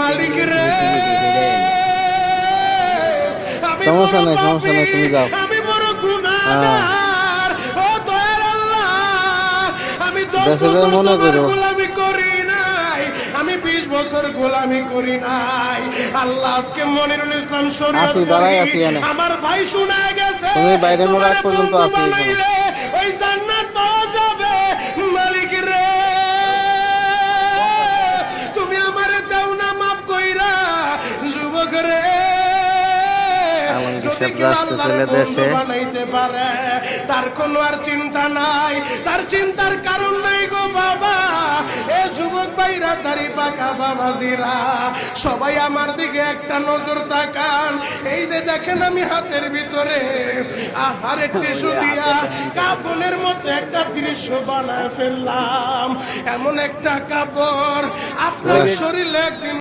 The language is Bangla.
মালিক রে সমস্যা নাই তুমি যাও। আমি বড় গুনাহগার ও দয়ার আল্লাহ আমি 10 দেশে বছর মনে তোমার করো গোলামি করি নাই আমি 20 বছর গোলামি করি নাই আল্লাহ আজকে মনিরুল ইসলাম শরীয়ত দাঁড়াই আছি এখানে। আমার ভাই শুনে গেছে তুমি বাইরে মোড় আগ তোমার পর্যন্ত বন্ধু আছি এখানে। বানাইলে ওই জান্নাত পাওয়া যাবে মালিক রে তুমি আমারে দাও না মাফ কইরা যুবক রে যদি কেউ আল্লাহর বন্ধু বানাইতে পারে তার কোনো আর চিন্তা নাই তার চিন্তার কারণ নাই গো বাবা এ যুবক ভাইরা দাড়ি পাকা বাবাজিরা সবাই আমার দিকে একটা নজর তাকান এই যে দেখেন আমি হাতের ভিতরে আহারে টিস্যু দিয়া কাপড়ের মতো একটা দৃশ্য বানায় ফেললাম এমন একটা কাপড় আপনার শরীরে একদিন